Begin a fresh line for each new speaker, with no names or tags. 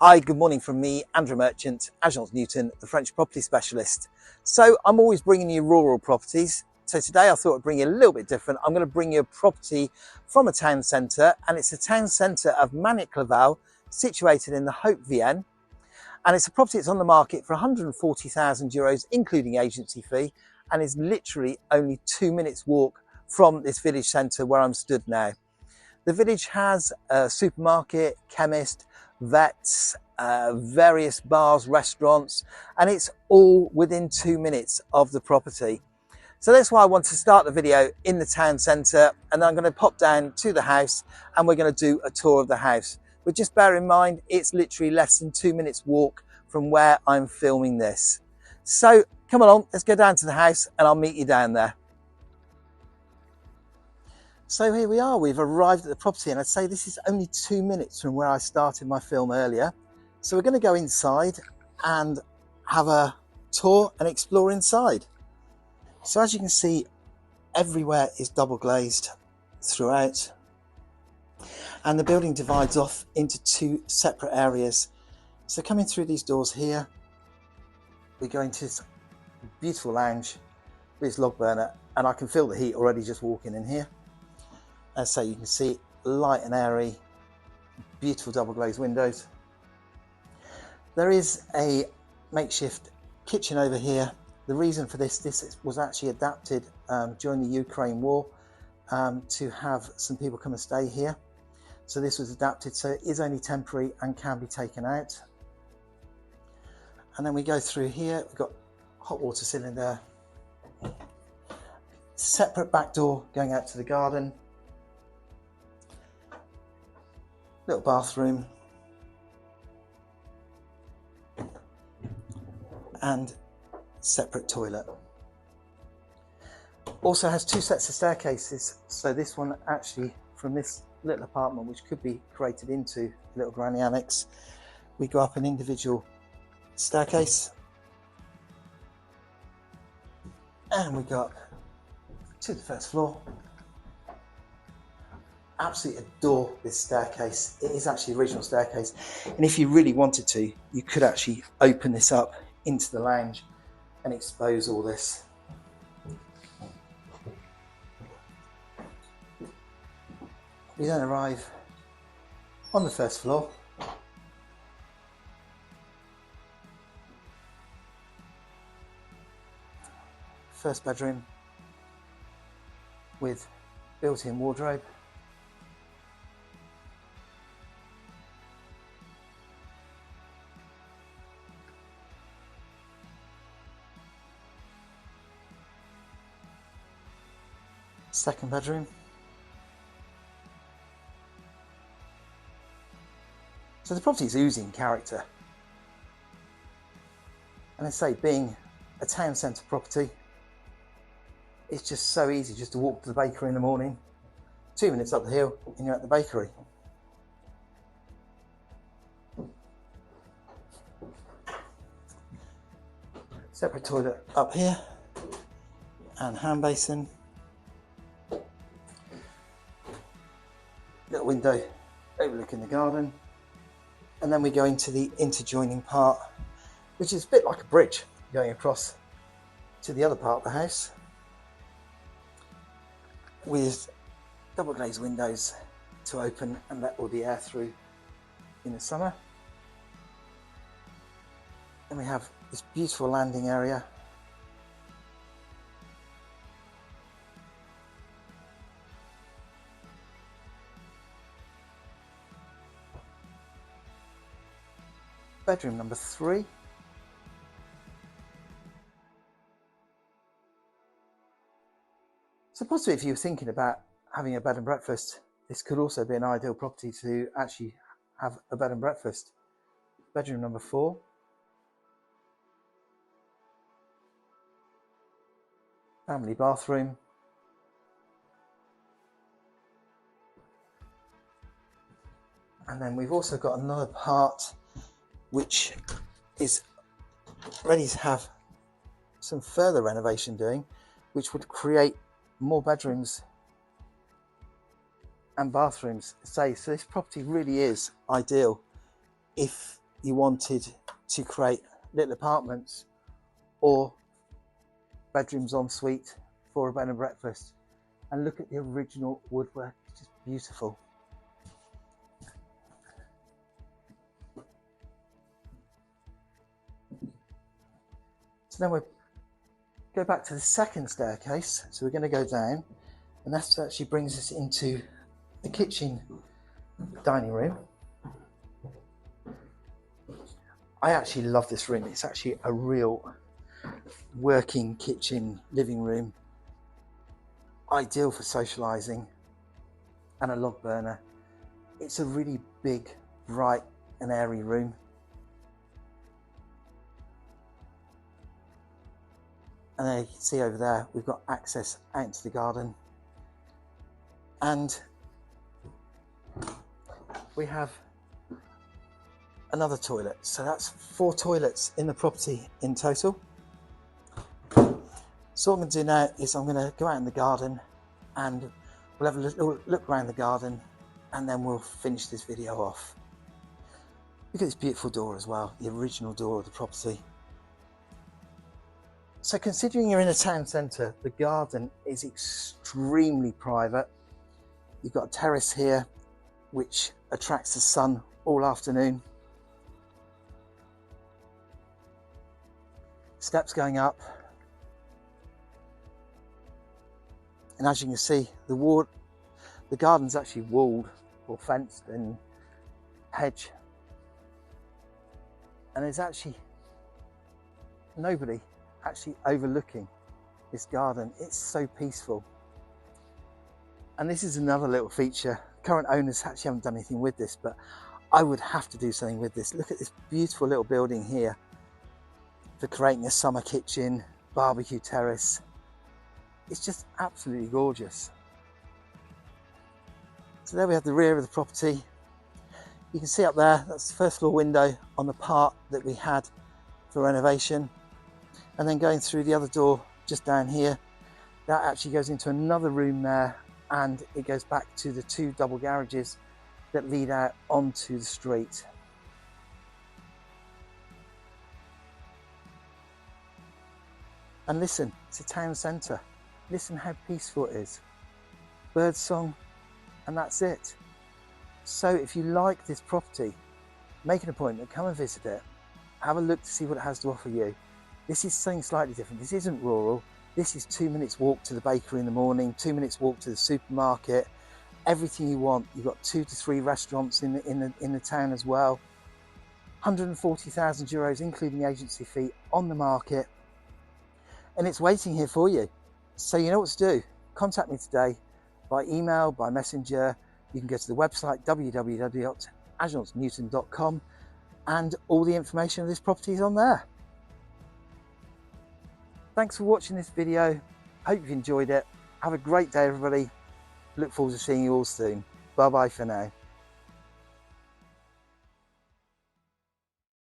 Hi, good morning from me, Andrew Merchant, Agence Newton, the French property specialist. So I'm always bringing you rural properties. So today I thought I'd bring you a little bit different. I'm going to bring you a property from a town centre, and it's a town centre of Magnac-Laval, situated in the Haute-Vienne. And it's a property that's on the market for €140,000, including agency fee, and is literally only 2 minutes walk from this village centre where I'm stood now. The village has a supermarket, chemist, vets, various bars, restaurants, and it's all within 2 minutes of the property. So that's why I want to start the video in the town centre, and then I'm going to pop down to the house and we're going to do a tour of the house. But just bear in mind, it's literally less than 2 minutes walk from where I'm filming this. So come along, let's go down to the house and I'll meet you down there. So here we are, we've arrived at the property, and I'd say this is only 2 minutes from where I started my film earlier. So we're going to go inside and have a tour and explore inside. So as you can see, everywhere is double glazed throughout, and the building divides off into 2 separate areas. So coming through these doors here, we go into this beautiful lounge with this log burner, and I can feel the heat already just walking in here. As I say, you can see light and airy, beautiful double glazed windows. There is a makeshift kitchen over here. The reason for this was actually adapted during the Ukraine war to have some people come and stay here. So this was adapted, so it is only temporary and can be taken out. And then we go through here, we've got hot water cylinder, separate back door going out to the garden, little bathroom, and separate toilet. Also has 2 sets of staircases, so this one actually, from this little apartment, which could be created into a little granny annex, we go up an individual staircase and we go up to the first floor. Absolutely adore this staircase. It is actually the original staircase, and if you really wanted to, you could actually open this up into the lounge and expose all this. We then arrive on the first floor. First bedroom with built-in wardrobe. Second bedroom. So the property is oozing character. And I say, being a town centre property, it's just so easy just to walk to the bakery in the morning, 2 minutes up the hill and you're at the bakery. Separate toilet up here and hand basin. Little window overlooking the garden, and then we go into the interjoining part, which is a bit like a bridge going across to the other part of the house, with double glazed windows to open and let all the air through in the summer. Then we have this beautiful landing area. Bedroom number 3. So possibly if you're thinking about having a bed and breakfast, this could also be an ideal property to actually have a bed and breakfast. Bedroom number 4. Family bathroom. And then we've also got another part which is ready to have some further renovation doing, which would create more bedrooms and bathrooms. So this property really is ideal if you wanted to create little apartments or bedrooms en suite for a bed and breakfast. And look at the original woodwork, it's just beautiful. So then we'll go back to the second staircase. So we're going to go down, and that actually brings us into the kitchen dining room. I actually love this room. It's actually a real working kitchen living room, ideal for socializing, and a log burner. It's a really big, bright and airy room. And then you can see over there, we've got access out into the garden. And we have another toilet. So that's 4 toilets in the property in total. So what I'm going to do now is I'm going to go out in the garden and we'll have a little look around the garden, and then we'll finish this video off. Look at this beautiful door as well, the original door of the property. So considering you're in a town centre, the garden is extremely private. You've got a terrace here which attracts the sun all afternoon. Steps going up. And as you can see, the garden's actually walled or fenced and hedge. And there's actually nobody actually overlooking this garden. It's so peaceful. And this is another little feature. Current owners actually haven't done anything with this, but I would have to do something with this. Look at this beautiful little building here for creating a summer kitchen, barbecue terrace. It's just absolutely gorgeous. So there we have the rear of the property. You can see up there, that's the first floor window on the part that we had for renovation. And then going through the other door just down here, that actually goes into another room there, and it goes back to the 2 double garages that lead out onto the street. And listen, it's a town centre. Listen how peaceful it is. Bird song, and that's it. So if you like this property, make an appointment, come and visit it. Have a look to see what it has to offer you. This is something slightly different. This isn't rural. This is 2 minutes walk to the bakery in the morning, 2 minutes walk to the supermarket, everything you want. You've got 2 to 3 restaurants in the town as well. 140,000 euros, including agency fee, on the market. And it's waiting here for you. So you know what to do. Contact me today by email, by messenger. You can go to the website www.agencen.com, and all the information of this property is on there. Thanks for watching this video. Hope you've enjoyed it. Have a great day, everybody. Look forward to seeing you all soon. Bye bye for now.